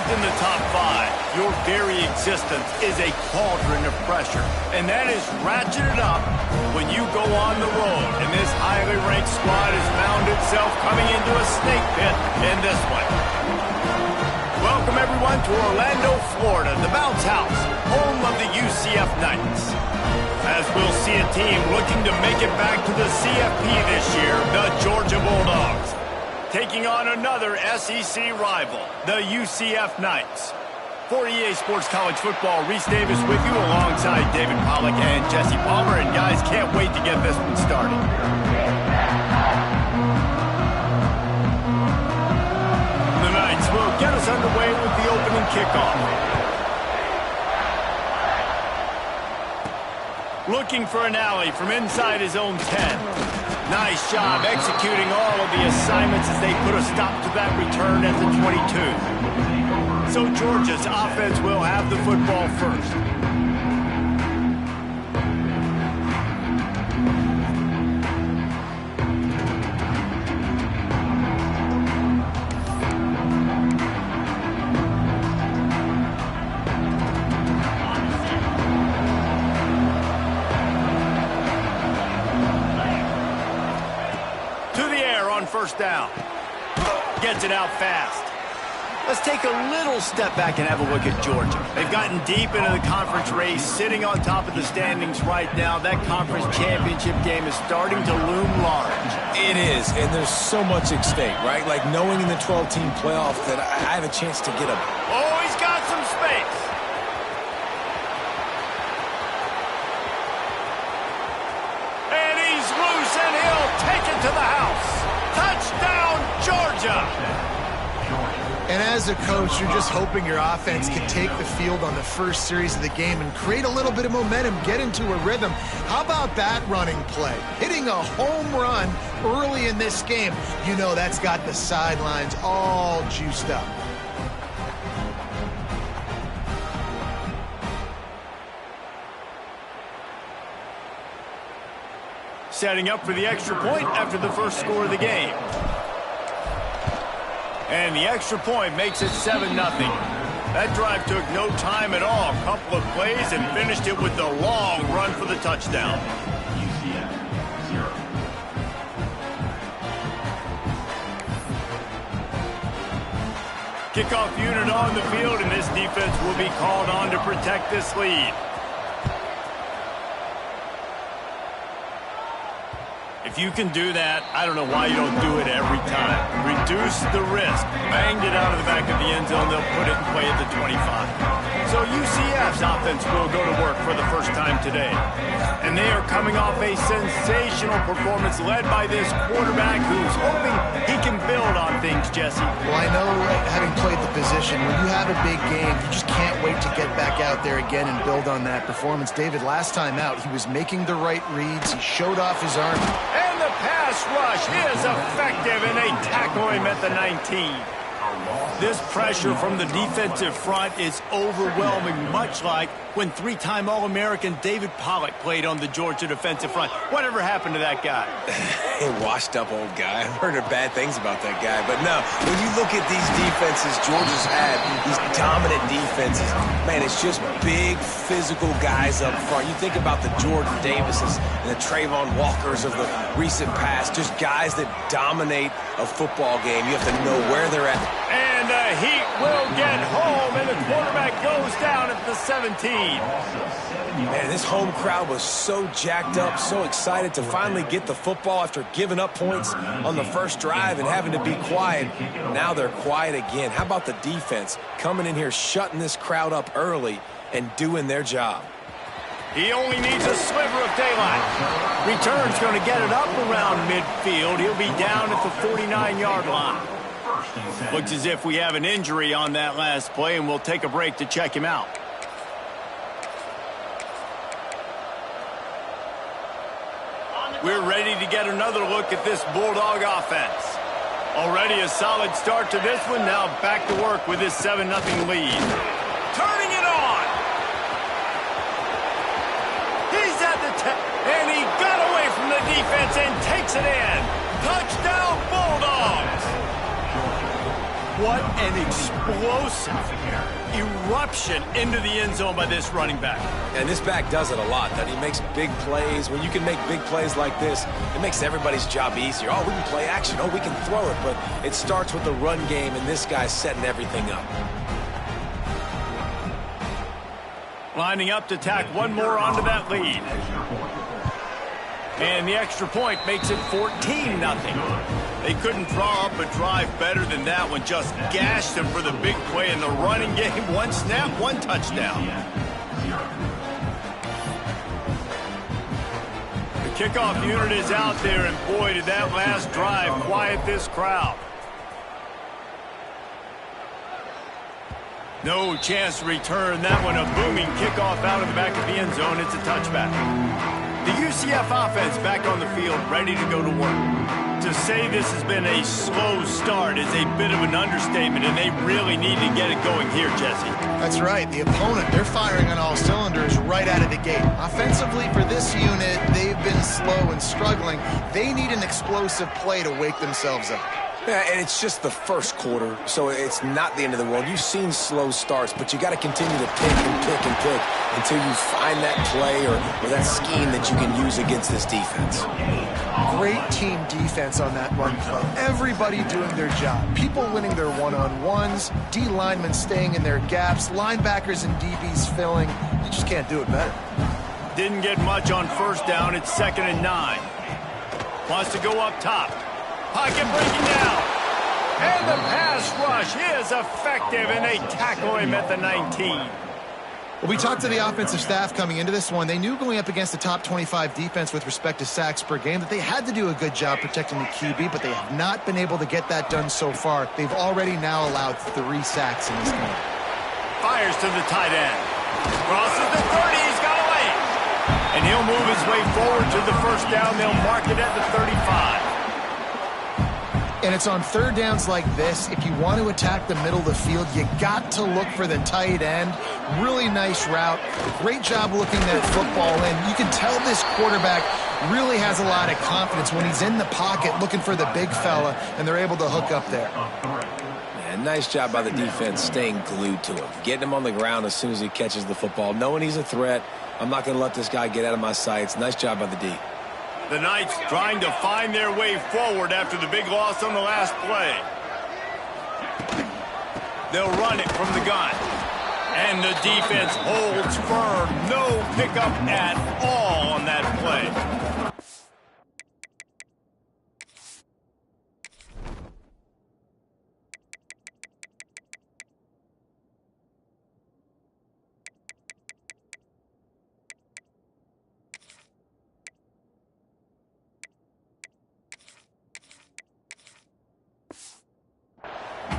in the top 5, your very existence is a cauldron of pressure. And that is ratcheted up when you go on the road. And this highly ranked squad has found itself coming into a snake pit in this one. Welcome, everyone, to Orlando, Florida, the Bounce House, home of the UCF Knights. As we'll see a team looking to make it back to the CFP this year, the Georgia Bulldogs, taking on another SEC rival, the UCF Knights. For EA Sports College Football, Reese Davis with you alongside David Pollack and Jesse Palmer. And guys, can't wait to get this one started. The Knights will get us underway with the opening kickoff. Looking for an alley from inside his own 10. Nice job executing all of the assignments as they put a stop to that return at the 22. So Georgia's offense will have the football first. First down. Gets it out fast. Let's take a little step back and have a look at Georgia. They've gotten deep into the conference race, sitting on top of the standings right now. That conference championship game is starting to loom large. It is, and there's so much at stake, right? Like knowing in the 12-team playoff that I have a chance to get a... Oh, he's got some space. And he's loose, and he'll take it to the house. Touchdown, Georgia! And as a coach, you're just hoping your offense can take the field on the first series of the game and create a little bit of momentum, get into a rhythm. How about that running play? Hitting a home run early in this game. You know that's got the sidelines all juiced up. Setting up for the extra point after the first score of the game. And the extra point makes it 7-0. That drive took no time at all. A couple of plays and finished it with the long run for the touchdown. Kickoff unit on the field, and this defense will be called on to protect this lead. If you can do that, I don't know why you don't do it every time. Reduce the risk. Banged it out of the back of the end zone. They'll put it in play at the 25. So UCF's offense will go to work for the first time today. And they are coming off a sensational performance led by this quarterback who's hoping he can build on things, Jesse. Well, I know, having played the position, when you have a big game, you just can't wait to get back out there again and build on that performance. David, last time out, he was making the right reads. He showed off his arm. And the pass rush is effective, and they tackle him at the 19. This pressure from the defensive front is overwhelming, much like when three-time All-American David Pollack played on the Georgia defensive front. Whatever happened to that guy? A washed-up old guy. I've heard bad things about that guy. But no, when you look at these defenses Georgia's had, these dominant defenses, man, it's just big, physical guys up front. You think about the Jordan Davises and the Trayvon Walkers of the recent past, just guys that dominate a football game. You have to know where they're at. And the Heat will get home, and the quarterback goes down at the 17. Man, this home crowd was so jacked up, so excited to finally get the football after giving up points on the first drive and having to be quiet. Now they're quiet again. How about the defense coming in here, shutting this crowd up early and doing their job? He only needs a sliver of daylight. Return's going to get it up around midfield. He'll be down at the 49-yard line. Looks as if we have an injury on that last play, and we'll take a break to check him out. We're ready to get another look at this Bulldog offense. Already a solid start to this one. Now back to work with this 7-0 lead. Turning it on. He's at the 10, and he got away from the defense and takes it in. Touchdown, Bulldogs. What an explosive eruption into the end zone by this running back. And this back does it a lot. That he makes big plays. When you can make big plays like this, it makes everybody's job easier. Oh, we can play action. Oh, we can throw it. But it starts with the run game, and this guy's setting everything up. Lining up to tack one more onto that lead. And the extra point makes it 14-0. They couldn't draw up a drive better than that one. Just gashed them for the big play in the running game. One snap, one touchdown. The kickoff unit is out there, and boy, did that last drive quiet this crowd. No chance to return that one. A booming kickoff out of the back of the end zone. It's a touchback. The UCF offense back on the field, ready to go to work. To say this has been a slow start is a bit of an understatement, and they really need to get it going here, Jesse. That's right. The opponent, they're firing on all cylinders right out of the gate. Offensively, for this unit, they've been slow and struggling. They need an explosive play to wake themselves up. Yeah, and it's just the first quarter, so it's not the end of the world. You've seen slow starts, but you got to continue to pick and pick and pick until you find that play or that scheme that you can use against this defense. Great team defense on that run play. Everybody doing their job. People winning their one-on-ones, D linemen staying in their gaps, linebackers and DBs filling. You just can't do it better. Didn't get much on first down. It's 2nd and 9. Wants to go up top. Pocket breaking down. And the pass rush is effective, and they tackle him at the 19. Well, we talked to the offensive staff coming into this one. They knew going up against the top 25 defense with respect to sacks per game that they had to do a good job protecting the QB, but they have not been able to get that done so far. They've already now allowed 3 sacks in this game. Fires to the tight end. Crosses the 30. He's got away. And he'll move his way forward to the first down. They'll mark it at the 35. And it's on third downs like this. If you want to attack the middle of the field, you got to look for the tight end. Really nice route. Great job looking that football in. You can tell this quarterback really has a lot of confidence when he's in the pocket looking for the big fella, and they're able to hook up there. Yeah, nice job by the defense staying glued to him. Getting him on the ground as soon as he catches the football. Knowing he's a threat, I'm not going to let this guy get out of my sights. Nice job by the D. The Knights trying to find their way forward after the big loss on the last play. They'll run it from the gun. And the defense holds firm. No pickup at all on that play.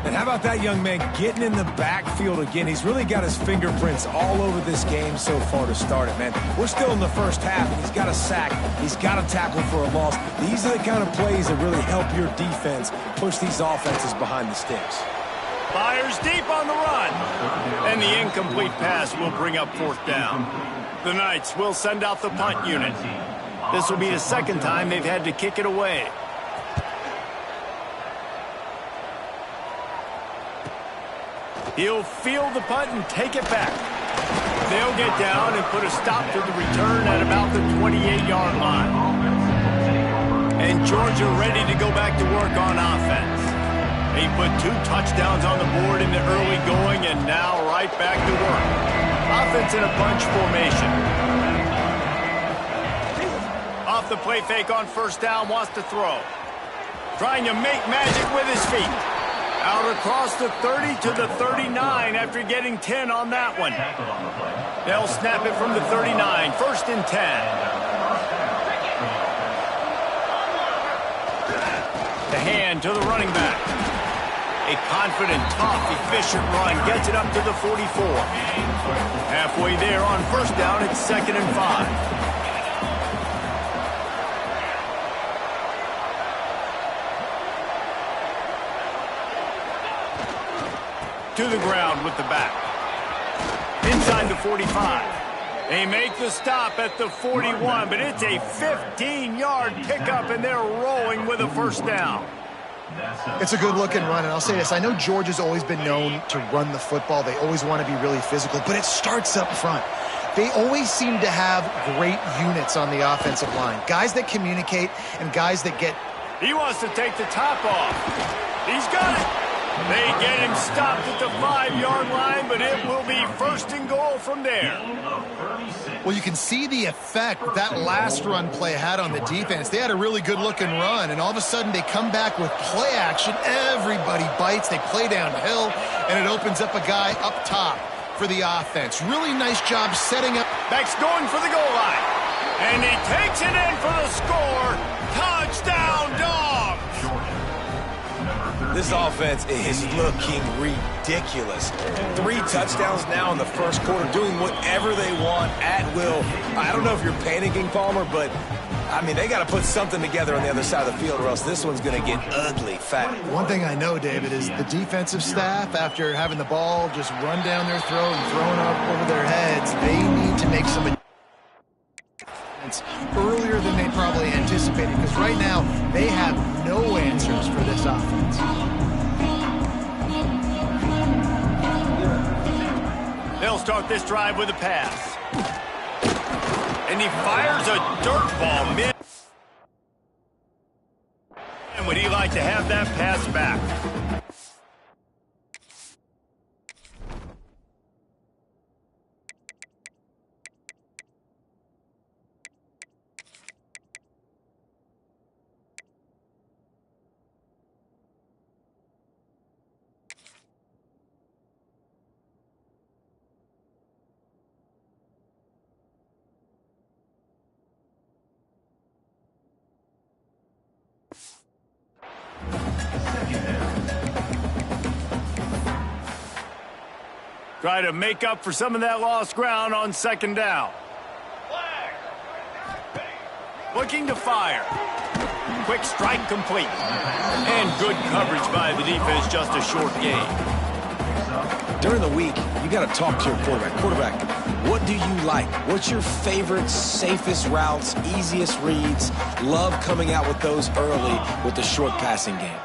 And how about that young man getting in the backfield again? He's really got his fingerprints all over this game so far to start it, man. We're still in the first half, and he's got a sack. He's got a tackle for a loss. These are the kind of plays that really help your defense push these offenses behind the sticks. Fires deep on the run. And the incomplete pass will bring up 4th down. The Knights will send out the punt unit. This will be the second time they've had to kick it away. He'll field the punt and take it back. They'll get down and put a stop to the return at about the 28-yard line. And Georgia ready to go back to work on offense. They put 2 touchdowns on the board in the early going, and now right back to work. Offense in a bunch formation. Off the play fake on first down, wants to throw. Trying to make magic with his feet. Out across the 30 to the 39 after getting 10 on that one. They'll snap it from the 39. 1st and 10. The hand to the running back. A confident, tough, efficient run gets it up to the 44. Halfway there on first down, it's 2nd and 5. To the ground with the back. Inside the 45. They make the stop at the 41, but it's a 15-yard pickup, and they're rolling with a first down. It's a good-looking run, and I'll say this. I know Georgia's always been known to run the football. They always want to be really physical, but it starts up front. They always seem to have great units on the offensive line. Guys that communicate and guys that get... He wants to take the top off. He's got it. They get him stopped at the 5-yard line, but it will be 1st and goal from there. Well, you can see the effect that last run play had on the defense. They had a really good-looking run, and all of a sudden they come back with play action. Everybody bites. They play downhill, and it opens up a guy up top for the offense. Really nice job setting up. Beck's going for the goal line, and he takes it in for the score. Touchdown, Dogs! This offense is looking ridiculous. 3 touchdowns now in the first quarter, doing whatever they want at will. I don't know if you're panicking, Palmer, but, I mean, they got to put something together on the other side of the field or else this one's going to get ugly fast. One thing I know, David, is the defensive staff, after having the ball just run down their throat and thrown up over their heads, they need to make some adjustments earlier than they probably anticipated, because right now they have no answers for this offense. They'll start this drive with a pass. And he fires a dirt ball mid. And would he like to have that pass back? Try to make up for some of that lost ground on 2nd down. Looking to fire. Quick strike complete. And good coverage by the defense, just a short gain. During the week, you got to talk to your quarterback. Quarterback, what do you like? What's your favorite, safest routes, easiest reads? Love coming out with those early with the short passing game.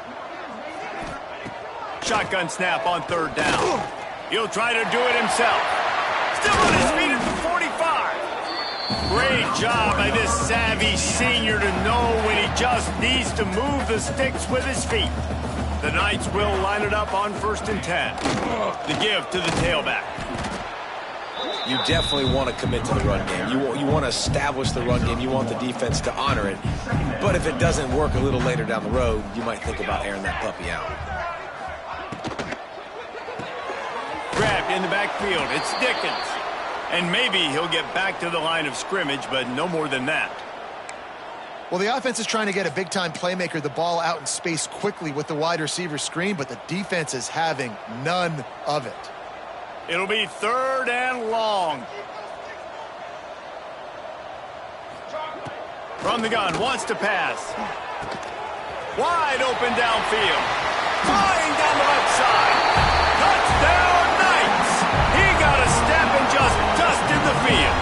Shotgun snap on 3rd down. He'll try to do it himself. Still on his feet at the 45. Great job by this savvy senior to know when he just needs to move the sticks with his feet. The Knights will line it up on 1st and 10. The give to the tailback. You definitely want to commit to the run game. You want to establish the run game. You want the defense to honor it. But if it doesn't work a little later down the road, you might think about airing that puppy out. Grabbed in the backfield. It's Dickens. And maybe he'll get back to the line of scrimmage, but no more than that. Well, the offense is trying to get a big-time playmaker the ball out in space quickly with the wide receiver screen, but the defense is having none of it. It'll be 3rd and long. From the gun, wants to pass. Wide open downfield. Flying down the left side. Touchdown, Knights! He got a step and just dusted the field.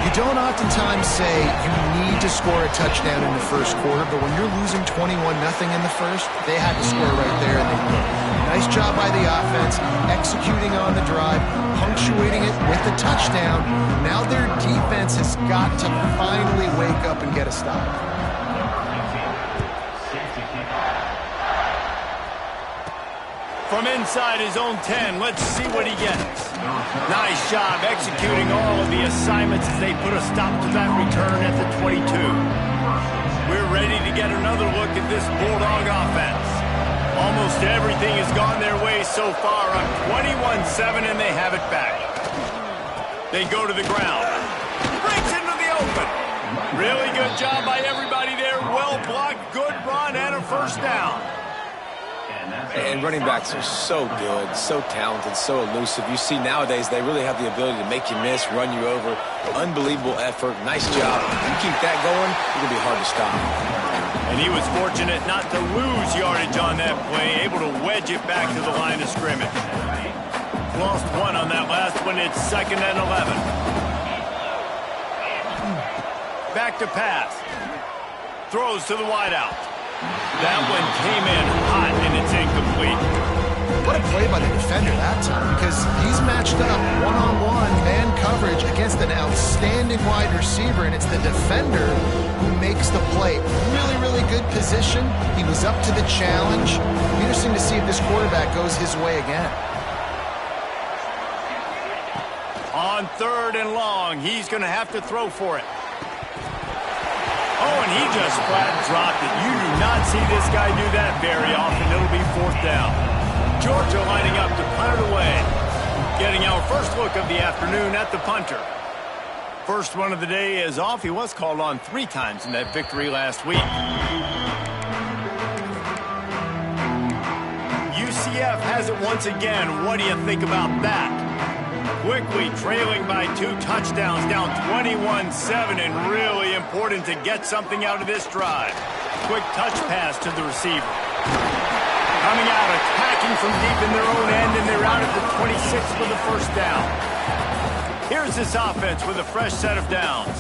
You don't oftentimes say you need to score a touchdown in the first quarter, but when you're losing 21-0 in the first, they had to score right there, and they did. Nice job by the offense, executing on the drive, punctuating it with the touchdown. Now their defense has got to finally wake up and get a stop. From inside his own 10, let's see what he gets. Nice job executing all of the assignments as they put a stop to that return at the 22. We're ready to get another look at this Bulldog offense. Almost everything has gone their way so far on 21-7, and they have it back. They go to the ground. Breaks into the open. Really good job by everybody there. Well blocked, good run, and a 1st down. And running backs are so good, so talented, so elusive. You see nowadays they really have the ability to make you miss, run you over. Unbelievable effort. Nice job. You keep that going, it's going to be hard to stop. And he was fortunate not to lose yardage on that play, able to wedge it back to the line of scrimmage. Lost 1 on that last one. It's 2nd and 11. Back to pass. Throws to the wideout. That one came in hot, and it's incomplete. What a play by the defender that time, because he's matched up one-on-one man coverage against an outstanding wide receiver, and it's the defender who makes the play. Really, really good position. He was up to the challenge. Interesting to see if this quarterback goes his way again. On 3rd and long, he's going to have to throw for it. Oh, and he just flat dropped it. You do not see this guy do that very often. It'll be 4th down. Georgia lining up to punt it away. Getting our first look of the afternoon at the punter. First one of the day is off. He was called on 3 times in that victory last week. UCF has it once again. What do you think about that? Quickly trailing by 2 touchdowns, down 21-7, and really important to get something out of this drive. Quick touch pass to the receiver. Coming out, attacking from deep in their own end, and they're out at the 26 for the first down. Here's this offense with a fresh set of downs.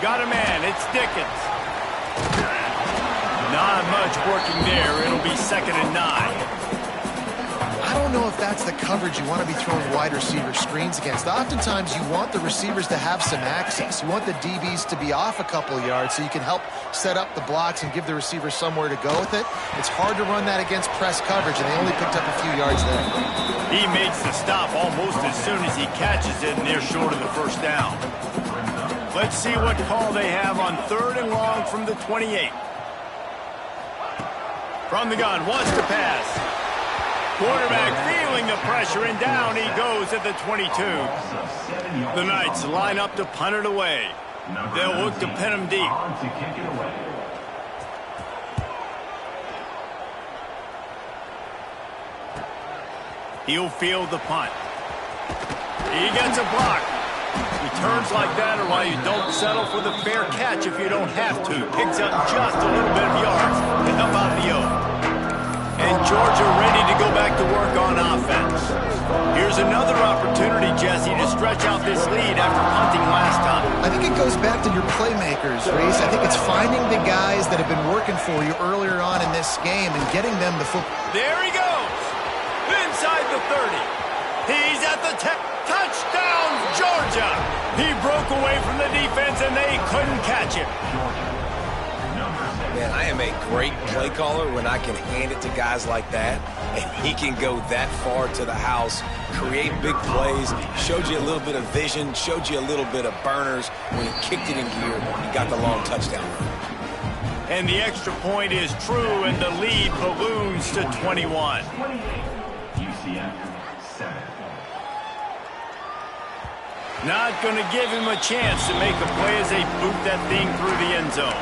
Got a man, it's Dickens. Not much working there. It'll be 2nd and 9. I don't know if that's the coverage you want to be throwing wide receiver screens against. Oftentimes, you want the receivers to have some access. You want the DBs to be off a couple of yards so you can help set up the blocks and give the receiver somewhere to go with it. It's hard to run that against press coverage, and they only picked up a few yards there. He makes the stop almost as soon as he catches it, and they're short of the first down. Let's see what call they have on 3rd and long from the 28. From the gun, wants to pass. Quarterback feeling the pressure, and down he goes at the 22. The Knights line up to punt it away. They'll look to pin him deep. He'll field the punt. He gets a block. Returns like that are why you don't settle for the fair catch if you don't have to. Picks up just a little bit of yards. Enough out of the O. And Georgia ready to go back to work on offense. Here's another opportunity, Jesse, to stretch out this lead after punting last time. I think it goes back to your playmakers, Reese. I think it's finding the guys that have been working for you earlier on in this game and getting them the football. There he goes. Inside the 30. He's at the 10. Touchdown, Georgia. He broke away from the defense, and they couldn't catch him. Man, I am a great play caller when I can hand it to guys like that, and he can go that far to the house, create big plays, showed you a little bit of vision, showed you a little bit of burners. When he kicked it in gear, he got the long touchdown run. And the extra point is true, and the lead balloons to 21. Not going to give him a chance to make a play as they boot that thing through the end zone.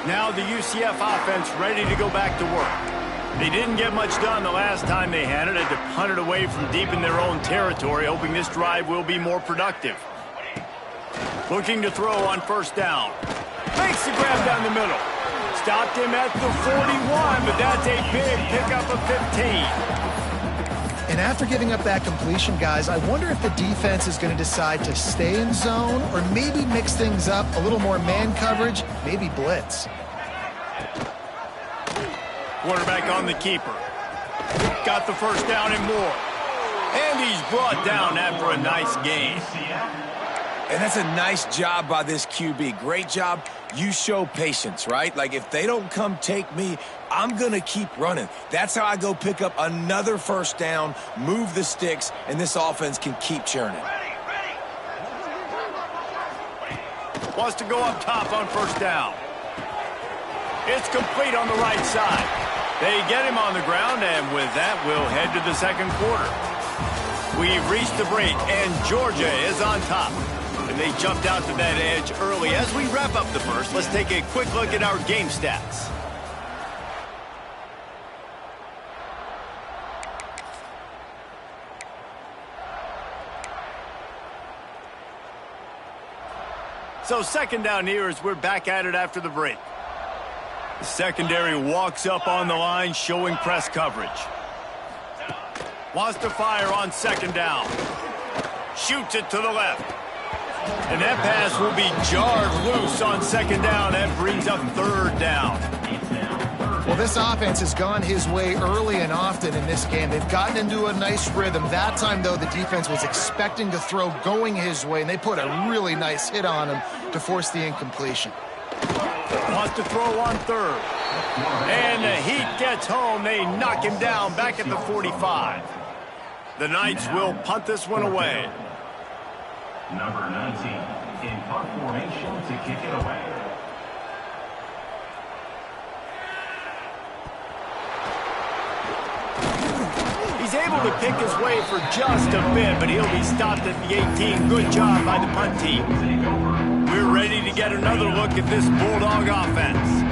Now the UCF offense ready to go back to work. They didn't get much done the last time they had it. Had to punt it away from deep in their own territory, hoping this drive will be more productive. Looking to throw on 1st down. Makes the grab down the middle. Stopped him at the 41, but that's a big pickup of 15. And after giving up that completion, guys, I wonder if the defense is going to decide to stay in zone or maybe mix things up, a little more man coverage, maybe blitz. Quarterback on the keeper. Got the 1st down and more. And he's brought down after a nice gain. And that's a nice job by this QB. Great job. You show patience, right? Like, if they don't come take me, I'm going to keep running. That's how I go pick up another 1st down, move the sticks, and this offense can keep churning. Wants to go up top on 1st down. It's complete on the right side. They get him on the ground, and with that, we'll head to the 2nd quarter. We've reached the break, and Georgia is on top. And they jumped out to that edge early. As we wrap up the first, let's take a quick look at our game stats. So 2nd down here as we're back at it after the break. The secondary walks up on the line, showing press coverage. Wants to fire on 2nd down. Shoots it to the left. And that pass will be jarred loose on second down. That brings up third down. Well, this offense has gone his way early and often in this game. They've gotten into a nice rhythm. That time, though, the defense was expecting to throw going his way, and they put a really nice hit on him to force the incompletion. Wants to throw on third. And the heat gets home. They knock him down back at the 45. The Knights will punt this one away. Number 19 in punt formation to kick it away. He's able to pick his way for just a bit, but he'll be stopped at the 18. Good job by the punt team. We're ready to get another look at this Bulldog offense.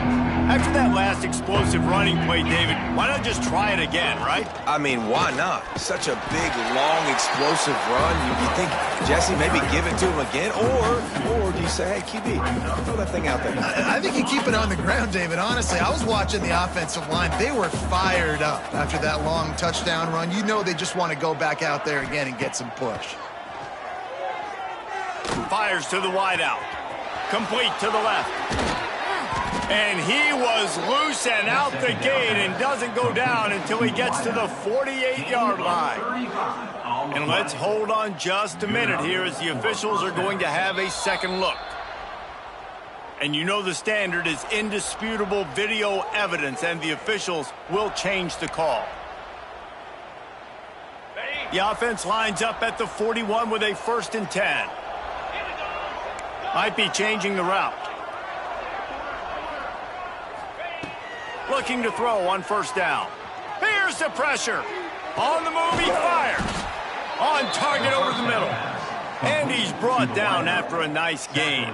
After that last explosive running play, David, why not just try it again, right? I mean, why not? Such a big, long, explosive run. You think, Jesse, maybe give it to him again? Or do you say, hey, QB, throw that thing out there? I think you keep it on the ground, David. Honestly, I was watching the offensive line. They were fired up after that long touchdown run. You know they just want to go back out there again and get some push. Fires to the wideout. Complete to the left. And he was loose and out the gate and doesn't go down until he gets to the 48-yard line. And let's hold on just a minute here as the officials are going to have a second look. And you know the standard is indisputable video evidence, and the officials will change the call. The offense lines up at the 41 with a 1st and 10. Might be changing the route. Looking to throw on 1st down. Here's the pressure. On the move, he fires. On target over the middle. And he's brought down after a nice gain.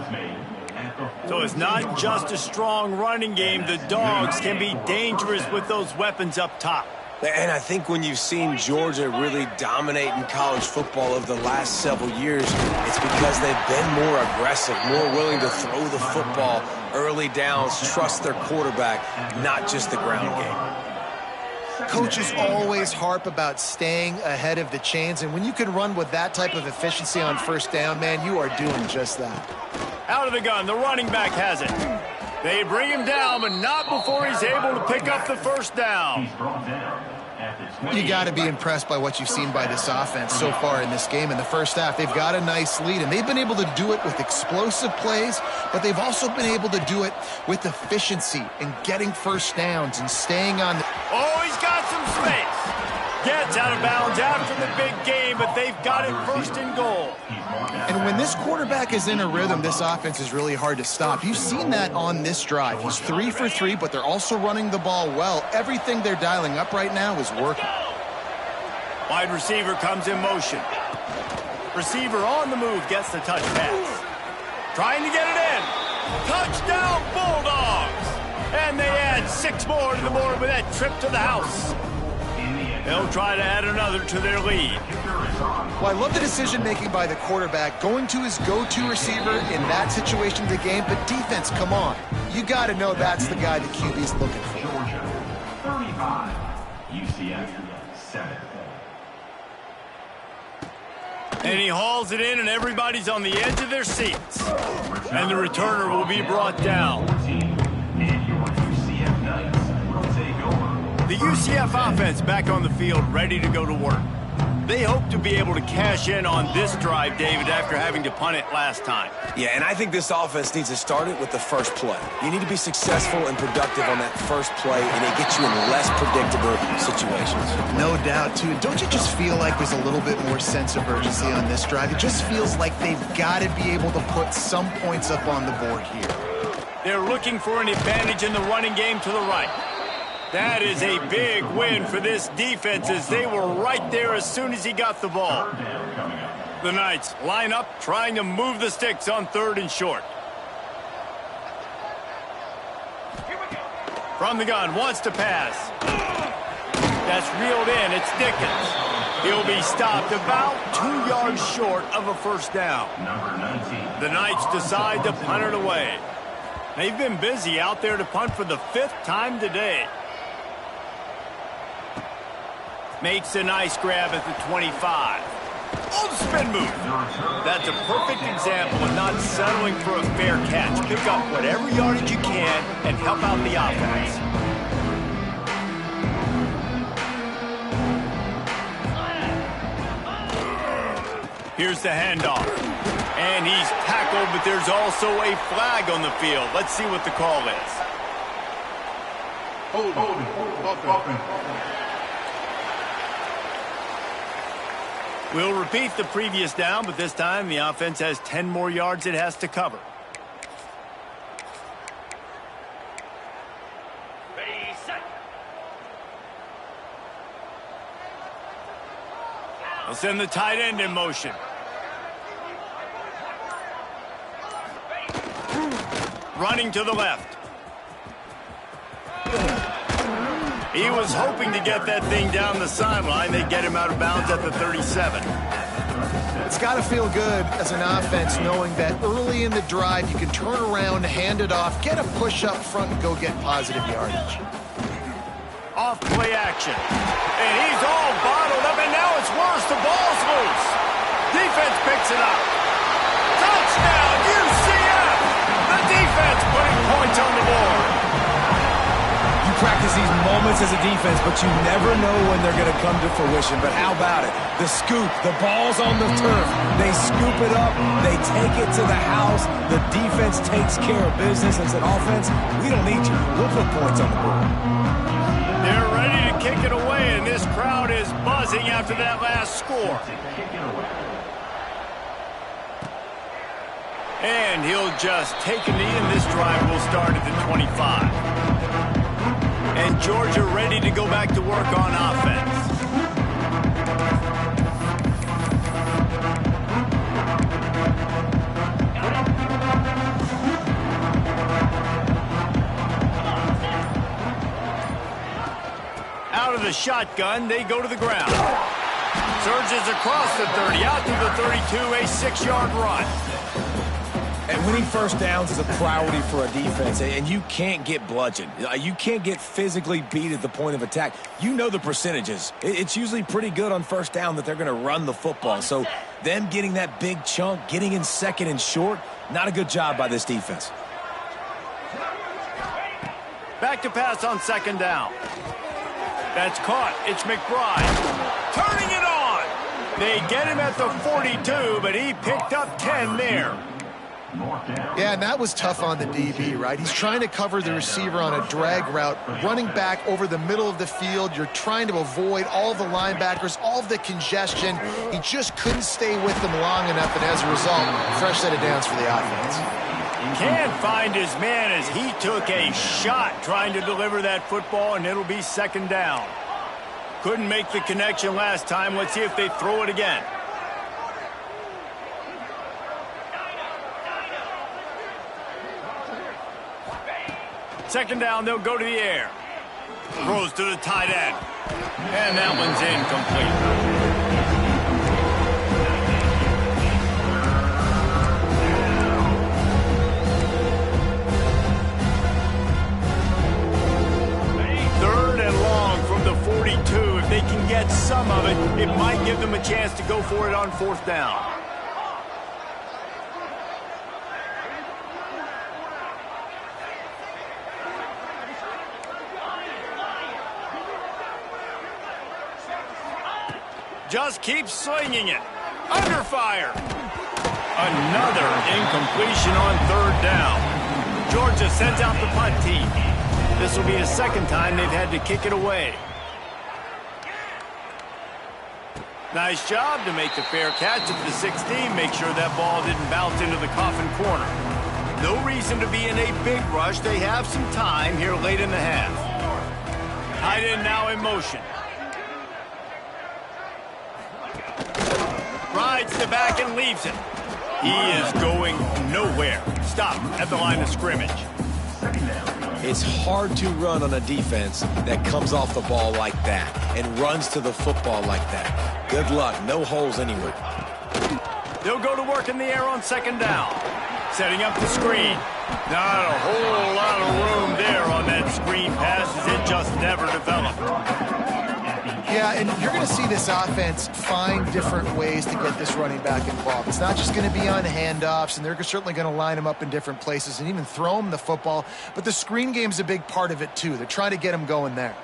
So it's not just a strong running game. The Dogs can be dangerous with those weapons up top. And I think when you've seen Georgia really dominate in college football over the last several years, it's because they've been more aggressive, more willing to throw the football, early downs, trust their quarterback, not just the ground game. Coaches always harp about staying ahead of the chains, and when you can run with that type of efficiency on 1st down, man, you are doing just that. Out of the gun, the running back has it. They bring him down, but not before he's able to pick up the 1st down. You got to be impressed by what you've seen by this offense so far in this game. In the first half, they've got a nice lead, and they've been able to do it with explosive plays, but they've also been able to do it with efficiency and getting 1st downs and staying on the... Oh, he's got some space. Gets out of bounds after the big game, but they've got it 1st and goal. And when this quarterback is in a rhythm, this offense is really hard to stop. You've seen that on this drive. He's 3 for 3, but they're also running the ball well. Everything they're dialing up right now is working. Wide receiver comes in motion. Receiver on the move gets the touch pass. Trying to get it in. Touchdown Bulldogs! And they add 6 more to the board with that trip to the house. They'll try to add another to their lead. Well, I love the decision-making by the quarterback, going to his go-to receiver in that situation of the game. But defense, come on. You got to know that's the guy the QB's looking for. Georgia, 35. UCF, 7. And he hauls it in, and everybody's on the edge of their seats. And the returner will be brought down. The UCF offense back on the field, ready to go to work. They hope to be able to cash in on this drive, David, after having to punt it last time. Yeah, and I think this offense needs to start it with the first play. You need to be successful and productive on that first play, and it gets you in less predictable situations. No doubt, too. Don't you just feel like there's a little bit more sense of urgency on this drive? It just feels like they've got to be able to put some points up on the board here. They're looking for an advantage in the running game to the right. That is a big win for this defense as they were right there as soon as he got the ball. The Knights line up trying to move the sticks on 3rd and short. From the gun, wants to pass. That's reeled in, it's Dickens. He'll be stopped about 2 yards short of a 1st down. The Knights decide to punt it away. They've been busy out there to punt for the 5th time today. Makes a nice grab at the 25. Oh, spin move. That's a perfect example of not settling for a fair catch. Pick up whatever yardage you can and help out the offense. Here's the handoff. And he's tackled, but there's also a flag on the field. Let's see what the call is. We'll repeat the previous down, but this time the offense has 10 more yards it has to cover. Ready, set. They'll send the tight end in motion. Running to the left. He was hoping to get that thing down the sideline. They get him out of bounds at the 37. It's got to feel good as an offense knowing that early in the drive you can turn around, hand it off, get a push up front, and go get positive yardage. Off play action. And he's all bottled up, and now it's worse. The ball's loose. Defense picks it up. Touchdown, UCF! The defense putting points on the board. You practice these moments as a defense, but you never know when they're going to come to fruition. But how about it? The scoop, the ball's on the turf. They scoop it up, they take it to the house. The defense takes care of business and said, offense, we don't need you. We'll put points on the board. They're ready to kick it away, and this crowd is buzzing after that last score. And he'll just take a knee, and this drive will start at the 25. And Georgia ready to go back to work on offense. Out of the shotgun, they go to the ground. Surges across the 30, out to the 32, a 6-yard run. And winning first downs is a priority for a defense, and you can't get bludgeoned. You can't get physically beat at the point of attack. You know the percentages. It's usually pretty good on first down that they're going to run the football. So them getting that big chunk, getting in second and short, not a good job by this defense. Back to pass on second down. That's caught. It's McBride. Turning it on. They get him at the 42, but he picked up 10 there. Yeah, and that was tough on the DB, right? He's trying to cover the receiver on a drag route, running back over the middle of the field. You're trying to avoid all the linebackers, all of the congestion. He just couldn't stay with them long enough, and as a result, fresh set of downs for the offense. Can't find his man as he took a shot trying to deliver that football, and it'll be second down. Couldn't make the connection last time. Let's see if they throw it again. Second down, they'll go to the air. Throws to the tight end. And that one's incomplete. Third and long from the 42. If they can get some of it, it might give them a chance to go for it on fourth down. Just keeps slinging it. Under fire. Another incompletion on third down. Georgia sends out the punt team. This will be the second time they've had to kick it away. Nice job to make the fair catch at the 16. Make sure that ball didn't bounce into the coffin corner. No reason to be in a big rush. They have some time here late in the half. Tight end now in motion. Rides the back and leaves it. He is going nowhere. Stop at the line of scrimmage. It's hard to run on a defense that comes off the ball like that and runs to the football like that. Good luck. No holes anywhere. They'll go to work in the air on second down. Setting up the screen. Not a whole lot of room there on that screen pass as it just never developed. Yeah, Yeah, and you're going to see this offense find different ways to get this running back involved. It's not just going to be on handoffs, and they're certainly going to line him up in different places and even throw him the football. But the screen game's a big part of it, too. They're trying to get him going there.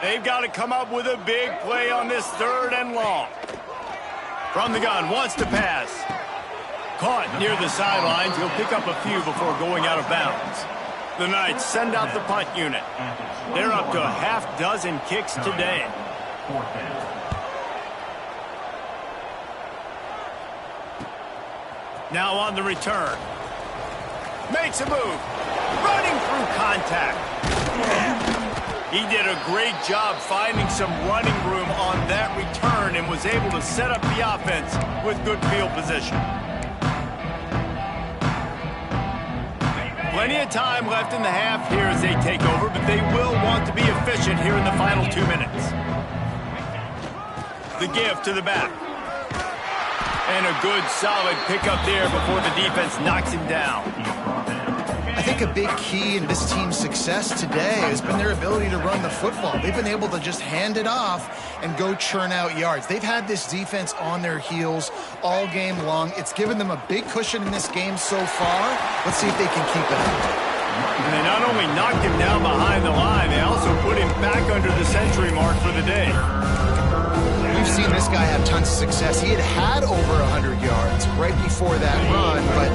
They've got to come up with a big play on this 3rd and long. From the gun, wants to pass. Caught near the sidelines. He'll pick up a few before going out of bounds. The Knights send out the punt unit. They're up to a half-dozen kicks today. Now on the return. Makes a move. Running through contact. He did a great job finding some running room on that return and was able to set up the offense with good field position. Plenty of time left in the half here as they take over, but they will want to be efficient here in the final 2 minutes. The give to the back. And a good, solid pickup there before the defense knocks him down. I think a big key in this team's success today has been their ability to run the football. They've been able to just hand it off and go churn out yards. They've had this defense on their heels all game long. It's given them a big cushion in this game so far. Let's see if they can keep it up. And they not only knocked him down behind the line, they also put him back under the century mark for the day. We've seen this guy have tons of success. He had over 100 yards right before that run, but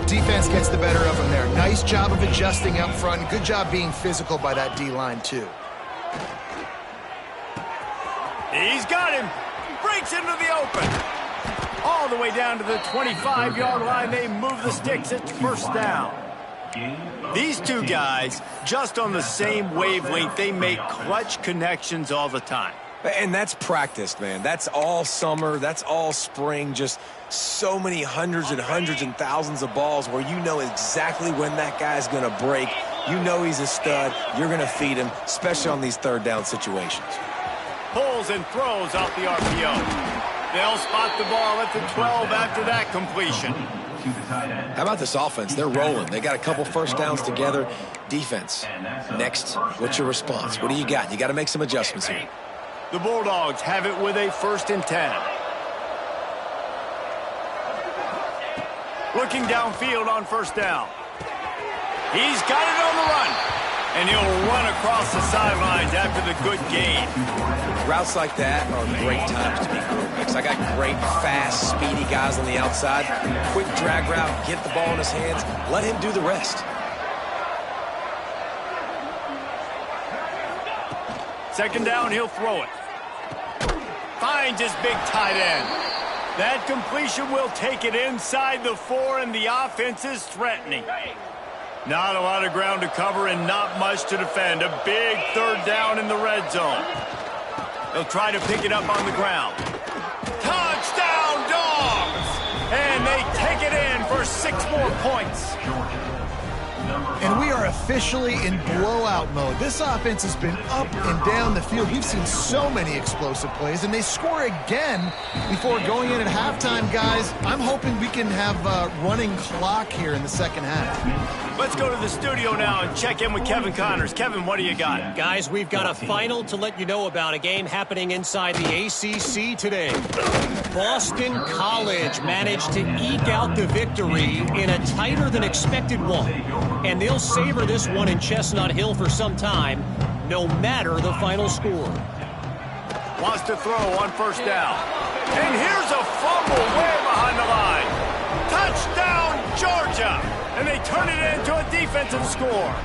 defense gets the better of him there. Nice job of adjusting up front. Good job being physical by that D-line, too. He's got him. Breaks into the open. All the way down to the 25-yard line. They move the sticks. It's 1st down. These two guys, just on the same wavelength, they make clutch connections all the time. And that's practice, man. That's all summer. That's all spring. Just so many hundreds and thousands of balls where you know exactly when that guy's going to break. You know he's a stud. You're going to feed him, especially on these 3rd down situations. Pulls and throws off the RPO. They'll spot the ball at the 12 after that completion. How about this offense? They're rolling. They got a couple 1st downs together. Defense. Next, what's your response? What do you got? You got to make some adjustments here. The Bulldogs have it with a 1st and 10. Looking downfield on 1st down. He's got it on the run. And he'll run across the sidelines after the good gain. Routes like that are great times to be quarterbacks. I got great, fast, speedy guys on the outside. Quick drag route, get the ball in his hands. Let him do the rest. 2nd down, he'll throw it. Finds his big tight end. That completion will take it inside the 4, and the offense is threatening. Not a lot of ground to cover and not much to defend. A big 3rd down in the red zone. They'll try to pick it up on the ground. Touchdown, Dogs! And they take it in for 6 more points. And we are officially in blowout mode. This offense has been up and down the field. We've seen so many explosive plays, and they score again before going in at halftime, guys. I'm hoping we can have a running clock here in the 2nd half. Let's go to the studio now and check in with Kevin Connors. Kevin, what do you got? Guys, we've got a final to let you know about, a game happening inside the ACC today. Boston College managed to eke out the victory in a tighter than expected one. And they'll savor this one in Chestnut Hill for some time, no matter the final score. Wants to throw on 1st down. And here's a fumble way behind the line. Touchdown, Georgia! And they turn it into a defensive score.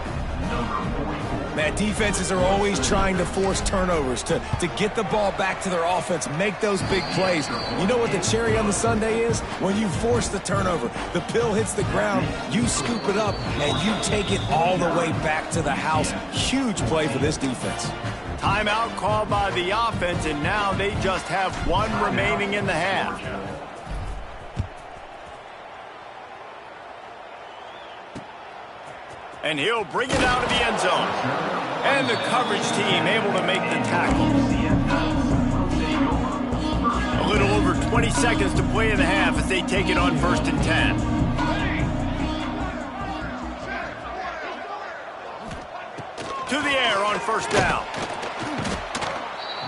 Man, defenses are always trying to force turnovers to get the ball back to their offense, make those big plays. You know what the cherry on the sundae is? When you force the turnover, the pill hits the ground, you scoop it up, and you take it all the way back to the house. Huge play for this defense. Timeout called by the offense, and now they just have 1 remaining in the half. And he'll bring it out of the end zone. And the coverage team able to make the tackle. A little over 20 seconds to play in the half as they take it on 1st and 10. To the air on 1st down.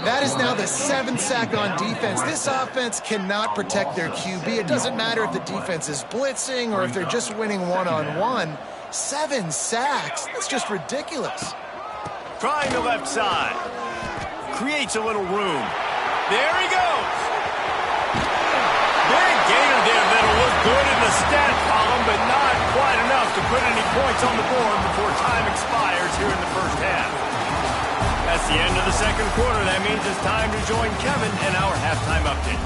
That is now the 7th sack on defense. This offense cannot protect their QB. It doesn't matter if the defense is blitzing or if they're just winning one-on-one. 7 sacks, that's just ridiculous. Trying the left side. Creates a little room. There he goes. Big gainer there that'll look good in the stat column, but not quite enough to put any points on the board before time expires here in the first half. That's the end of the second quarter. That means it's time to join Kevin in our halftime update.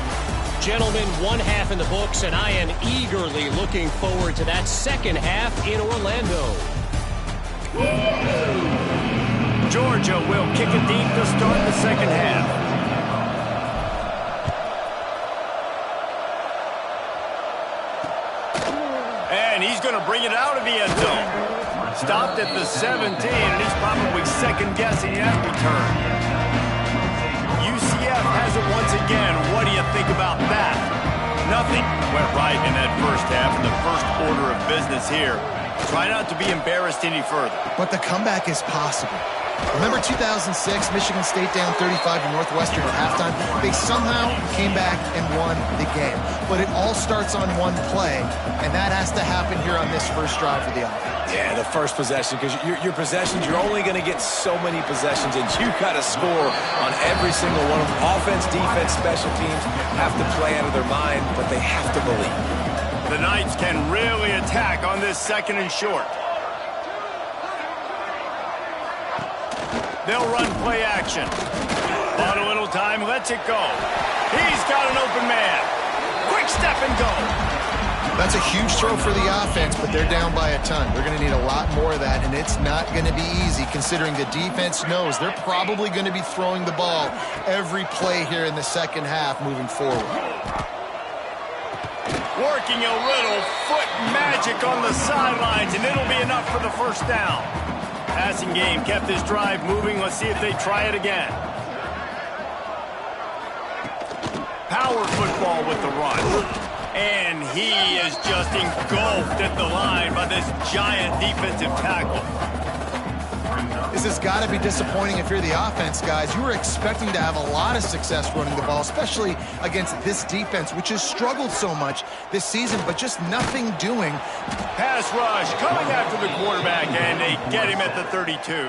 Gentlemen, one half in the books, and I am eagerly looking forward to that second half in Orlando. Georgia will kick it deep to start the second half. And he's going to bring it out of the end zone. Stopped at the 17, and he's probably second-guessing that return. UCF has it once again. What do you think about that? Nothing went right in that first half in the first order of business here. Try not to be embarrassed any further. But the comeback is possible. Remember 2006, Michigan State down 35 to Northwestern at halftime? They somehow came back and won the game. But it all starts on one play, and that has to happen here on this first drive for the offense. Yeah, the first possession, because your possessions, you're only going to get so many possessions, and you've got to score on every single one of them. Offense, defense, special teams have to play out of their mind, but they have to believe. The Knights can really attack on this second and short. They'll run play action. Bought a little time, lets it go. He's got an open man. Quick step and go. That's a huge throw for the offense, but they're down by a ton. They're going to need a lot more of that, and it's not going to be easy considering the defense knows they're probably going to be throwing the ball every play here in the second half moving forward. Working a little foot magic on the sidelines, and it'll be enough for the first down. Passing game kept this drive moving. Let's see if they try it again. Power football with the run. And he is just engulfed at the line by this giant defensive tackle. This has got to be disappointing if you're the offense, guys. You were expecting to have a lot of success running the ball, especially against this defense, which has struggled so much this season, but just nothing doing. Pass rush coming after the quarterback, and they get him at the 32.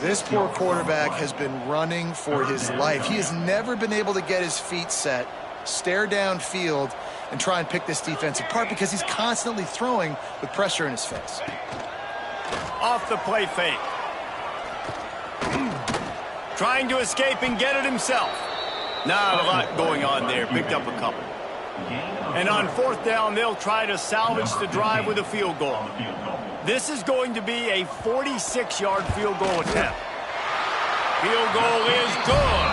This poor quarterback has been running for his life. He has never been able to get his feet set, stare downfield, and try and pick this defense apart because he's constantly throwing with pressure in his face. Off the play fake. Trying to escape and get it himself. Not a lot going on there. Picked up a couple. And on fourth down, they'll try to salvage the drive with a field goal. This is going to be a 46-yard field goal attempt. Field goal is good.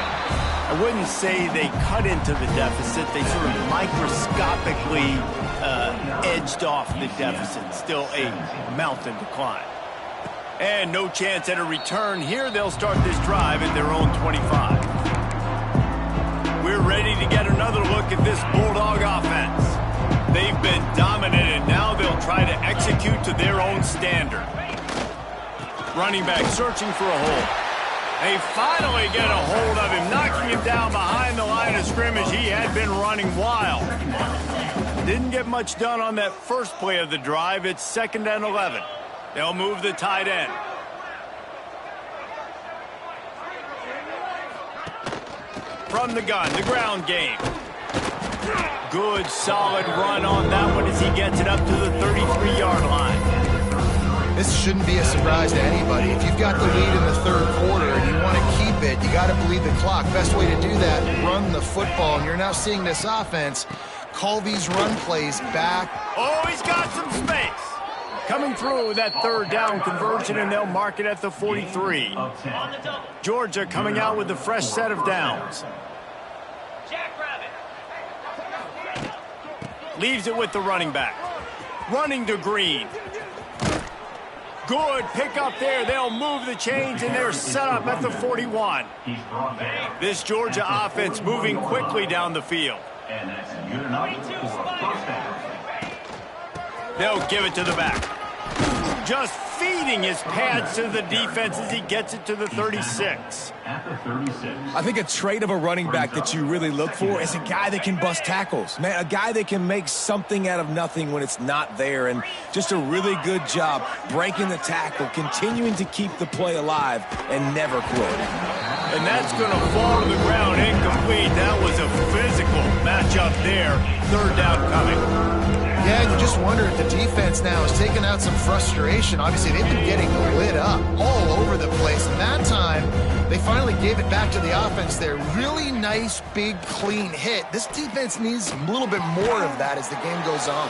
I wouldn't say they cut into the deficit. They sort of microscopically edged off the deficit. Still a mountain to climb. And no chance at a return. Here they'll start this drive at their own 25. We're ready to get another look at this Bulldog offense. They've been dominated. Now they'll try to execute to their own standard. Running back searching for a hole. They finally get a hold of him, knocking him down behind the line of scrimmage. He had been running wild. Didn't get much done on that first play of the drive. It's 2nd and 11. They'll move the tight end. From the gun, the ground game. Good, solid run on that one as he gets it up to the 33-yard line. This shouldn't be a surprise to anybody. If you've got the lead in the third quarter and you want to keep it, you got to bleed the clock. Best way to do that, run the football. And you're now seeing this offense call these run plays back. Oh, he's got some space. Coming through that third down conversion, and they'll mark it at the 43. Georgia coming out with a fresh set of downs. Leaves it with the running back. Running to Green. Good pick up there. They'll move the chains, and they're set up at the 41. This Georgia offense moving quickly down the field. They'll give it to the back. just feeding his pads to the defense as he gets it to the 36. At the 36. I think a trait of a running back that you really look for is a guy that can bust tackles. Man, a guy that can make something out of nothing when it's not there. And just a really good job breaking the tackle, continuing to keep the play alive, and never quit. And that's going to fall to the ground incomplete. That was a physical matchup there. Third down coming. Yeah, and you just wonder if the defense now is taking out some frustration. Obviously, they've been getting lit up all over the place. And that time, they finally gave it back to the offense there. Really nice, big, clean hit. This defense needs a little bit more of that as the game goes on.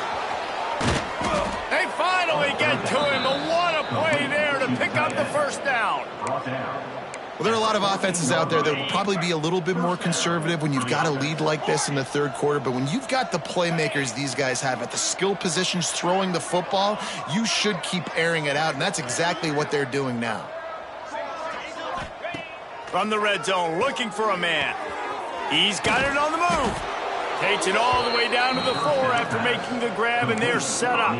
They finally get to him. But what a play there to pick up the first down. Brought down. Well, there are a lot of offenses out there that would probably be a little bit more conservative when you've got a lead like this in the third quarter. But when you've got the playmakers these guys have at the skill positions throwing the football, you should keep airing it out. And that's exactly what they're doing now. From the red zone, looking for a man. He's got it on the move. Takes it all the way down to the 4 after making the grab, and they're set up.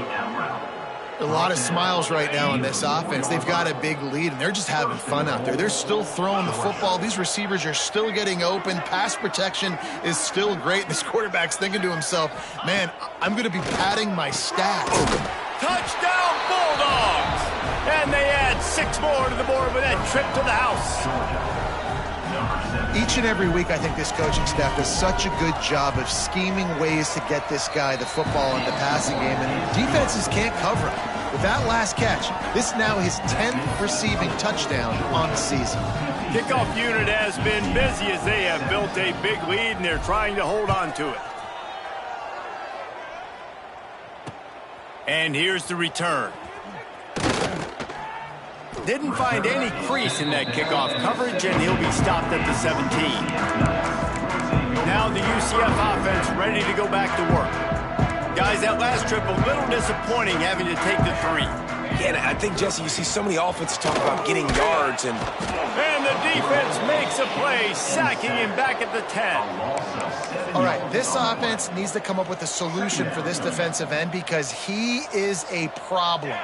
A lot of smiles right now in this offense. They've got a big lead, and they're just having fun out there. They're still throwing the football. These receivers are still getting open. Pass protection is still great. This quarterback's thinking to himself, man, I'm going to be padding my stats. Touchdown, Bulldogs! And they add 6 more to the board with that trip to the house. Each and every week, I think this coaching staff does such a good job of scheming ways to get this guy the football in the passing game, and defenses can't cover him. With that last catch, this is now his 10th receiving touchdown on the season. Kickoff unit has been busy as they have built a big lead, and they're trying to hold on to it. And here's the return. Didn't find any crease in that kickoff coverage, and he'll be stopped at the 17. Now the UCF offense ready to go back to work. Guys, that last trip a little disappointing having to take the 3. Yeah, I think, Jesse, you see so many offenses talk about getting yards and... And the defense makes a play, sacking him back at the 10. All right, this offense needs to come up with a solution for this defensive end because he is a problem.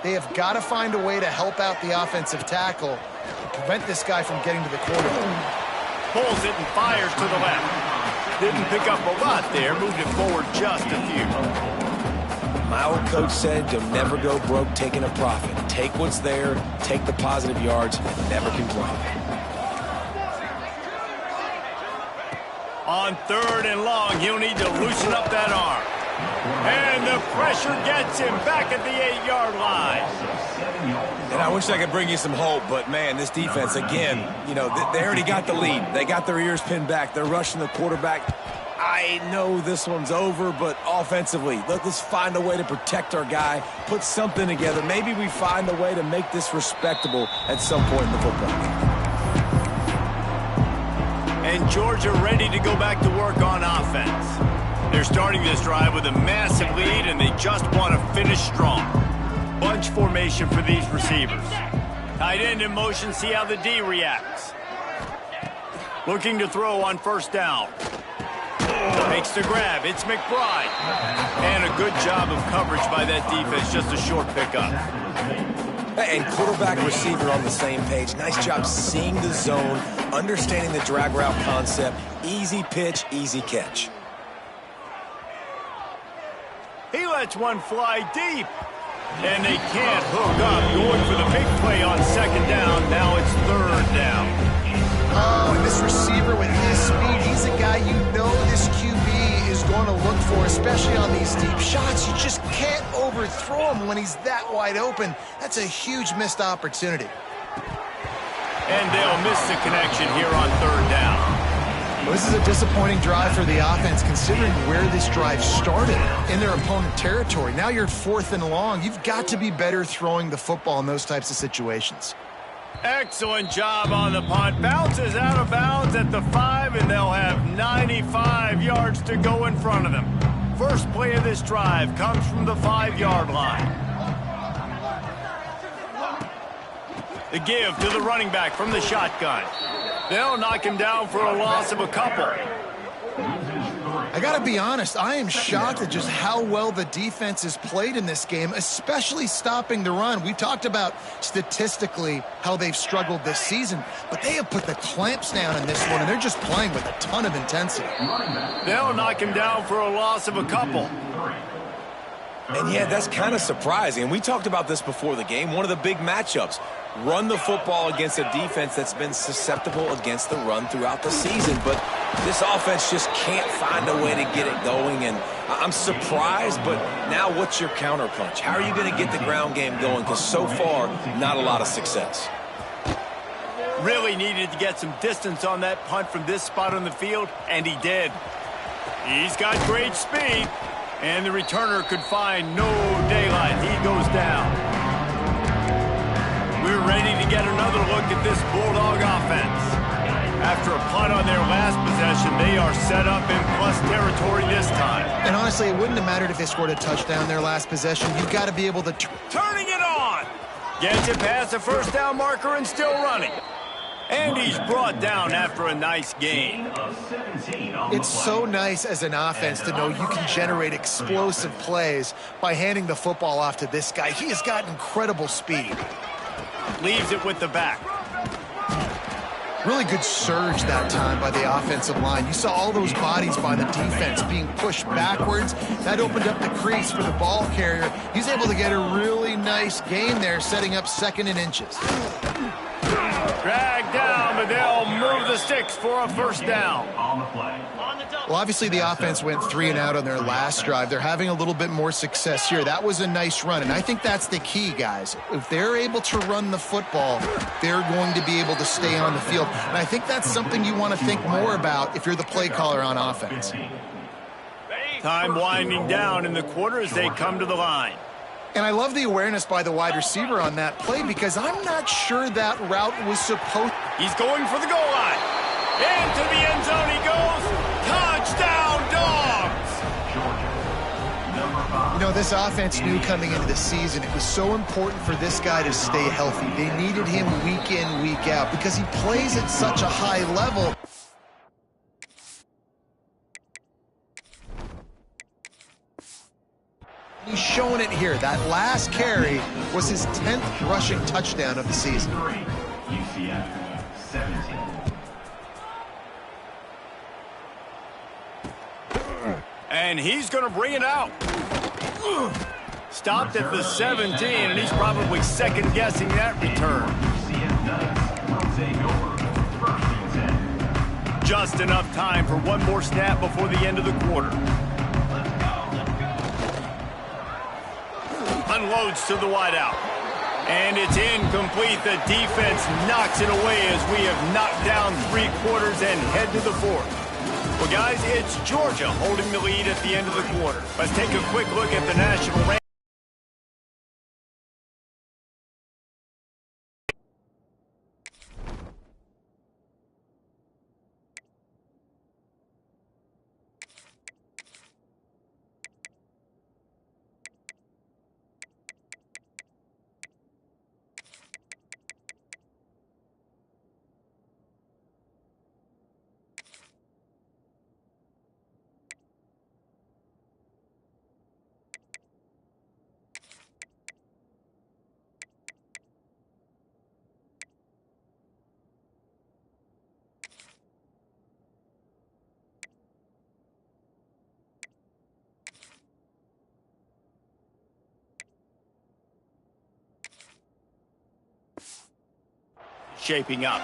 They have got to find a way to help out the offensive tackle to prevent this guy from getting to the quarterback. Pulls it and fires to the left. Didn't pick up a lot there, moved it forward just a few. My old coach said you'll never go broke taking a profit. Take what's there, take the positive yards, and never complain. On 3rd and long, he'll need to loosen up that arm. And the pressure gets him back at the 8-yard line. And I wish I could bring you some hope, but, man, this defense, again, you know, they already got the lead. They got their ears pinned back. They're rushing the quarterback. I know this one's over, but offensively, let's find a way to protect our guy, put something together. Maybe we find a way to make this respectable at some point in the football game. And Georgia ready to go back to work on offense. They're starting this drive with a massive lead, and they just want to finish strong. Bunch formation for these receivers. Tight end in motion, see how the D reacts. Looking to throw on 1st down. Makes the grab, it's McBride. And a good job of coverage by that defense, just a short pickup. And quarterback receiver on the same page. Nice job seeing the zone, understanding the drag route concept. Easy pitch, easy catch. He lets one fly deep. And they can't hook up. Going for the big play on 2nd down. Now it's 3rd down. Oh, and this receiver with his speed, he's a guy you know this QB is going to look for, especially on these deep shots. You just can't overthrow him when he's that wide open. That's a huge missed opportunity. And they'll miss the connection here on 3rd down. Well, this is a disappointing drive for the offense, considering where this drive started, in their opponent territory. Now you're 4th and long. You've got to be better throwing the football in those types of situations. Excellent job on the punt. Bounces out of bounds at the 5, and they'll have 95 yards to go in front of them. First play of this drive comes from the 5-yard line. The give to the running back from the shotgun. They'll knock him down for a loss of a couple. I got to be honest, I am shocked at just how well the defense has played in this game, especially stopping the run. We talked about statistically how they've struggled this season, but they have put the clamps down in this one, and they're just playing with a ton of intensity. They'll knock him down for a loss of a couple. And yeah, that's kind of surprising. And we talked about this before the game. One of the big matchups. Run the football against a defense that's been susceptible against the run throughout the season. But this offense just can't find a way to get it going. And I'm surprised, but now what's your counterpunch? How are you going to get the ground game going? Because so far, not a lot of success. Really needed to get some distance on that punt from this spot on the field, and he did. He's got great speed, and the returner could find no daylight. He goes down. We're ready to get another look at this Bulldog offense. After a punt on their last possession, they are set up in plus territory this time. And honestly, it wouldn't have mattered if they scored a touchdown their last possession. You've got to be able to... Turning it on! Gets it past the first down marker and still running. And he's brought down after a nice gain. It's so nice as an offense to know you can generate explosive plays by handing the football off to this guy. He has got incredible speed. Leaves it with the back. Really good surge that time by the offensive line. You saw all those bodies by the defense being pushed backwards. That opened up the crease for the ball carrier. He's able to get a really nice gain there, setting up 2nd and inches. Dragged down, but they'll move the sticks for a first down. On the play. Well, obviously the offense went 3 and out on their last drive. They're having a little bit more success here. That was a nice run, and I think that's the key, guys. If they're able to run the football, they're going to be able to stay on the field. And I think that's something you want to think more about if you're the play caller on offense. Time winding down in the quarter as they come to the line. And I love the awareness by the wide receiver on that play because I'm not sure that route was supposed... He's going for the goal line. Into the end zone he goes. Touchdown, Dogs! You know, this offense knew coming into the season it was so important for this guy to stay healthy. They needed him week in, week out because he plays at such a high level. He's showing it here. That last carry was his 10th rushing touchdown of the season. UCF 17. And he's going to bring it out. Stopped at the 17, and he's probably second-guessing that return. UCF Knights will take over 1st and 10. Just enough time for one more snap before the end of the quarter. Unloads to the wideout. And it's incomplete. The defense knocks it away as we have knocked down 3 quarters and head to the 4th. Well, guys, it's Georgia holding the lead at the end of the quarter. Let's take a quick look at the national ranking. Shaping up.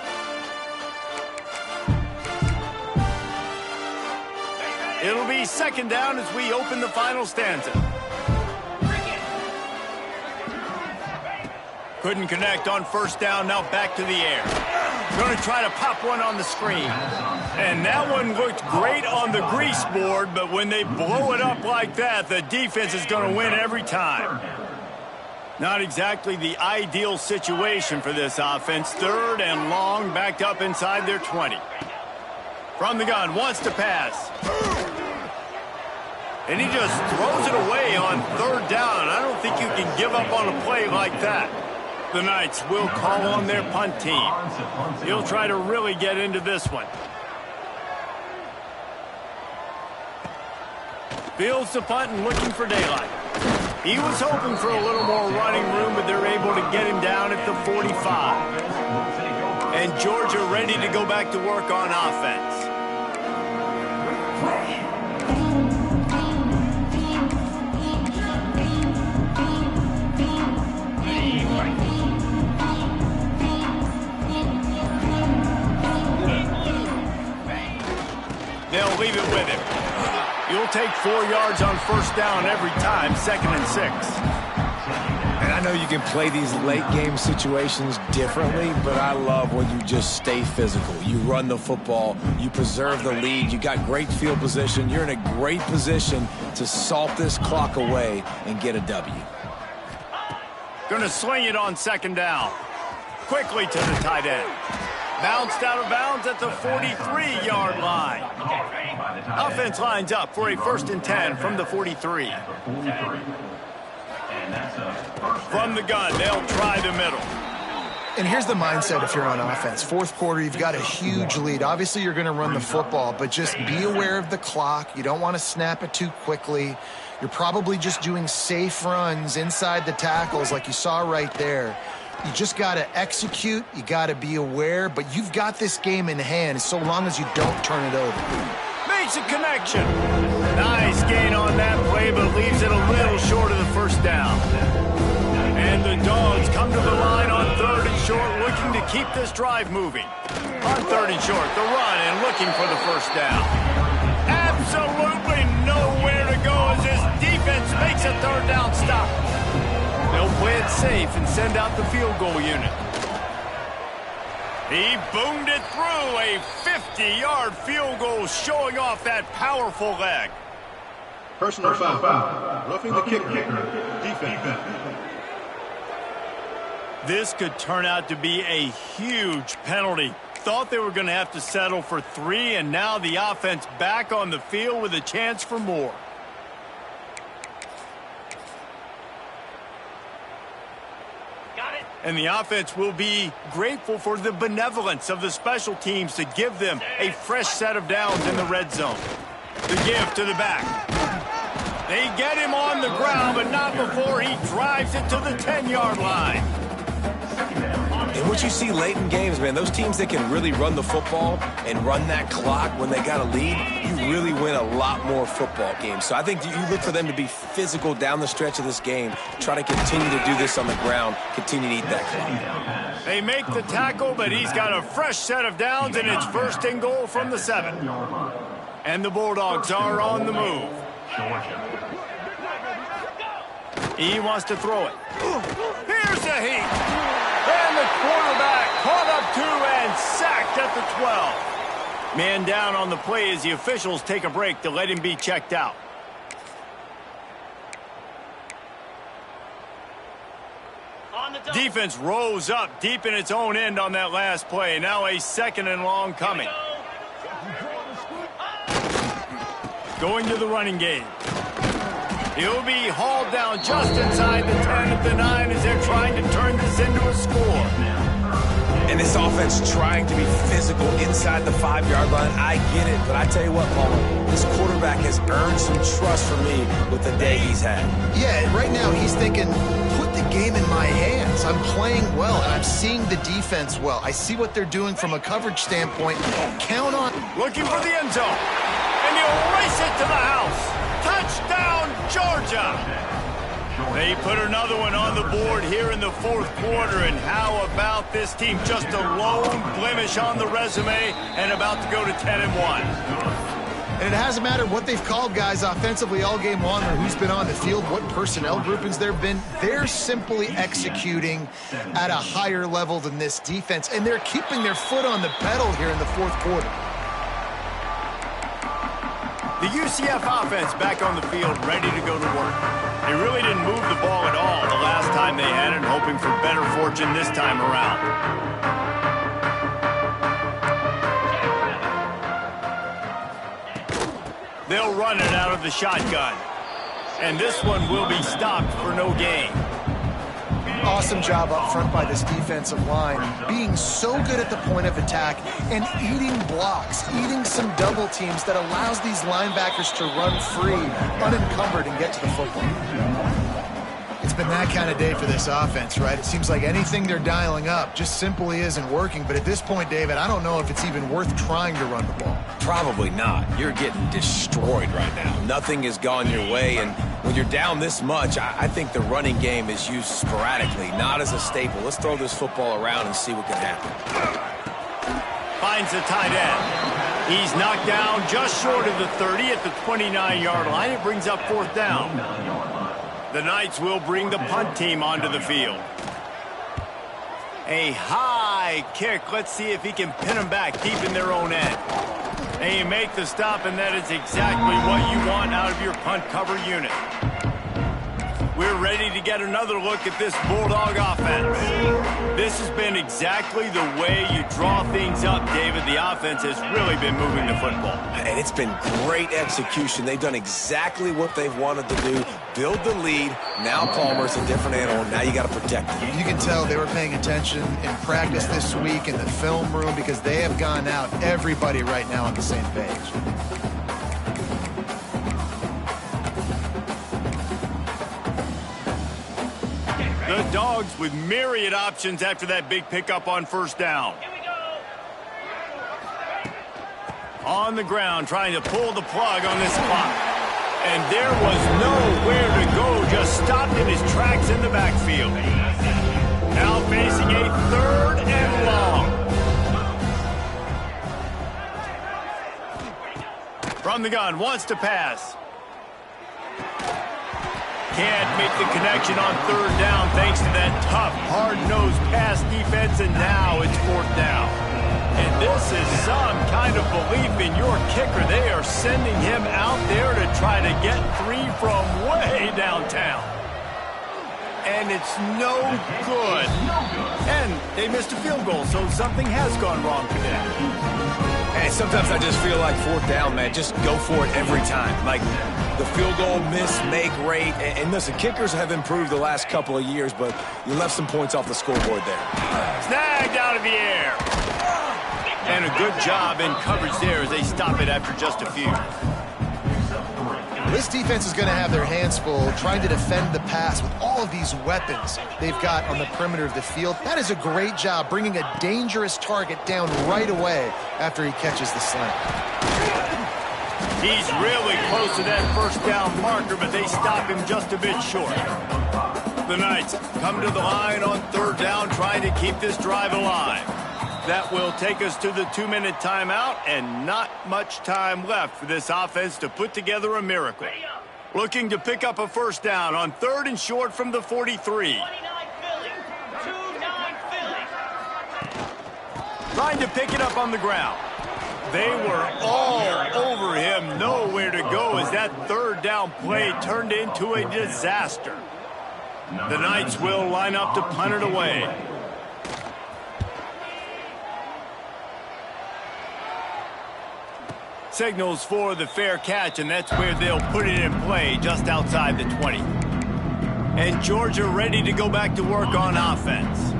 It'll be 2nd down as we open the final stanza. Couldn't connect on 1st down, now back to the air. Going to try to pop one on the screen. And that one looked great on the grease board, but when they blow it up like that, the defense is going to win every time. Not exactly the ideal situation for this offense. 3rd and long, backed up inside their 20. From the gun, wants to pass. And he just throws it away on 3rd down. I don't think you can give up on a play like that. The Knights will call on their punt team. He'll try to really get into this one. Fields the punt and looking for daylight. He was hoping for a little more running room, but they're able to get him down at the 45. And Georgia ready to go back to work on offense. They'll leave it with him. You'll take 4 yards on first down every time, 2nd and 6. And I know you can play these late game situations differently, but I love when you just stay physical. You run the football, you preserve the lead, you got great field position, you're in a great position to salt this clock away and get a W. Gonna sling it on 2nd down. Quickly to the tight end. Bounced out of bounds at the 43-yard line. Offense lines up for a 1st and 10 from the 43. From the gun, they'll try the middle. And here's the mindset if you're on offense. 4th quarter, you've got a huge lead. Obviously, you're going to run the football, but just be aware of the clock. You don't want to snap it too quickly. You're probably just doing safe runs inside the tackles like you saw right there. You just got to execute. You got to be aware, but you've got this game in hand so long as you don't turn it over. Makes a connection. Nice gain on that play, but leaves it a little short of the 1st down. And the Dogs come to the line on 3rd and short, looking to keep this drive moving. On 3rd and short, the run and looking for the 1st down. Absolutely nowhere to go as this defense makes a 3rd down stop. They'll play it safe and send out the field goal unit. He boomed it through, a 50-yard field goal showing off that powerful leg. Personal foul. Roughing the kicker. Defense. This could turn out to be a huge penalty. Thought they were going to have to settle for 3, and now the offense back on the field with a chance for more. And the offense will be grateful for the benevolence of the special teams to give them a fresh set of downs in the red zone. The give to the back. They get him on the ground, but not before he drives it to the 10-yard line. And what you see late in games, man, those teams that can really run the football and run that clock when they got a lead, you really win a lot more football games. So I think you look for them to be physical down the stretch of this game, try to continue to do this on the ground, continue to eat that clock. They make the tackle, but he's got a fresh set of downs, and it's 1st and goal from the 7. And the Bulldogs are on the move. He wants to throw it. Here's a heat. And the quarterback caught up 2 and sacked at the 12. Man down on the play as the officials take a break to let him be checked out. Defense rose up deep in its own end on that last play. Now a 2nd and long coming. Going to the running game. He'll be hauled down just inside the 10 at the 9 as they're trying to turn this into a score. And this offense trying to be physical inside the 5-yard line. I get it, but I tell you what, Paul, this quarterback has earned some trust from me with the day he's had. Yeah, right now he's thinking, put the game in my hands. I'm playing well, and I'm seeing the defense well. I see what they're doing from a coverage standpoint. Count on... Looking for the end zone. And he'll race it to the house. Touchdown, Georgia! They put another one on the board here in the 4th quarter, and how about this team? Just a lone blemish on the resume and about to go to 10-1. And it hasn't mattered what they've called guys offensively all game long or who's been on the field, what personnel groupings there have been. They're simply executing at a higher level than this defense, and they're keeping their foot on the pedal here in the 4th quarter. The UCF offense back on the field, ready to go to work. They really didn't move the ball at all the last time they had it, hoping for better fortune this time around. They'll run it out of the shotgun. And this one will be stopped for no gain. awesome job up front by this defensive line, being so good at the point of attack and eating blocks, eating some double teams that allows these linebackers to run free, unencumbered, and get to the football. It's been that kind of day for this offense, right? It seems like anything they're dialing up just simply isn't working. But at this point, David, I don't know if it's even worth trying to run the ball. Probably not. You're getting destroyed right now. Nothing has gone your way, and when you're down this much, I think the running game is used sporadically, not as a staple. Let's throw this football around and see what can happen. Finds the tight end. He's knocked down just short of the 30 at the 29-yard line. It brings up 4th down. The Knights will bring the punt team onto the field. A high kick. Let's see if he can pin them back deep in their own end. And you make the stop, and that is exactly what you want out of your punt cover unit. We're ready to get another look at this Bulldog offense. This has been exactly the way you draw things up, David. The offense has really been moving the football. And it's been great execution. They've done exactly what they've wanted to do. Build the lead. Now Palmer's a different animal. Now you got to protect him. You can tell they were paying attention in practice this week in the film room because they have gone out, everybody right now on the same page. The Dogs with myriad options after that big pickup on 1st down. On the ground, trying to pull the plug on this clock. And there was nowhere to go, just stopped in his tracks in the backfield. Now facing a 3rd and long. From the gun, wants to pass. Can't make the connection on 3rd down thanks to that tough, hard-nosed pass defense, and now it's 4th down. And this is some kind of belief in your kicker. They are sending him out there to try to get 3 from way downtown. And it's no good. And they missed a field goal, so something has gone wrong today. Hey, sometimes I just feel like 4th down, man. Just go for it every time. Like the field goal miss-make rate. And listen, kickers have improved the last couple of years, but you left some points off the scoreboard there. Snagged out of the air. And a good job in coverage there as they stop it after just a few. This defense is going to have their hands full trying to defend the pass with all of these weapons they've got on the perimeter of the field. That is a great job bringing a dangerous target down right away after he catches the slant. He's really close to that 1st down marker, but they stop him just a bit short. The Knights come to the line on 3rd down, trying to keep this drive alive. That will take us to the 2-minute timeout, and not much time left for this offense to put together a miracle. Looking to pick up a 1st down on 3rd and short from the 43. Trying to pick it up on the ground. They were all over him, nowhere to go as that 3rd down play turned into a disaster. The Knights will line up to punt it away. Signals for the fair catch, and that's where they'll put it in play, just outside the 20. And Georgia ready to go back to work on offense.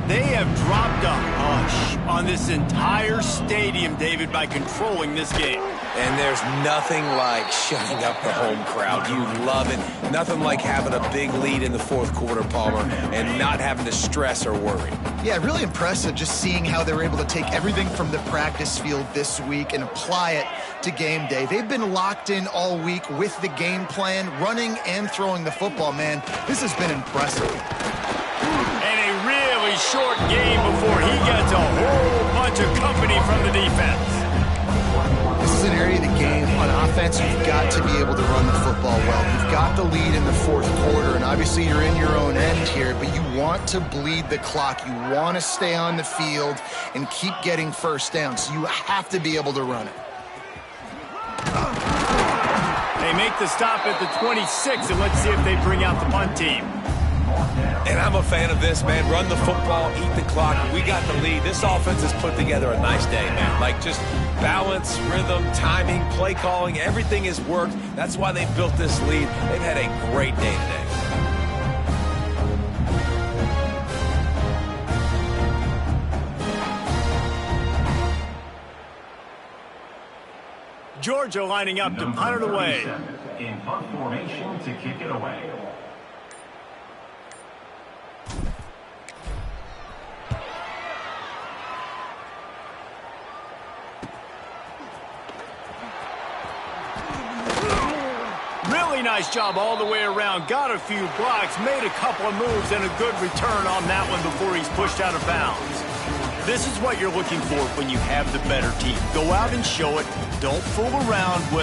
They have dropped a hush on this entire stadium, David, by controlling this game. And there's nothing like shutting up the home crowd. You love it. Nothing like having a big lead in the 4th quarter, Palmer, and not having to stress or worry. Yeah, really impressive just seeing how they were able to take everything from the practice field this week and apply it to game day. They've been locked in all week with the game plan, running and throwing the football, man. This has been impressive. And a really short game before he gets a whole bunch of company from the defense. This is an area of the game on offense you've got to be able to run the football well. You've got the lead in the 4th quarter, and obviously you're in your own end here, but you want to bleed the clock. You want to stay on the field and keep getting 1st down, so you have to be able to run it. They make the stop at the 26, and let's see if they bring out the punt team. And I'm a fan of this, man. Run the football, eat the clock. We got the lead. This offense has put together a nice day, man. Like just balance, rhythm, timing, play calling, everything has worked. That's why they built this lead. They've had a great day today. Georgia lining up to punt it away. In punt formation to kick it away. Really nice job all the way around. Got a few blocks, made a couple of moves, and a good return on that one before he's pushed out of bounds. This is what you're looking for when you have the better team. Go out and show it. Don't fool around with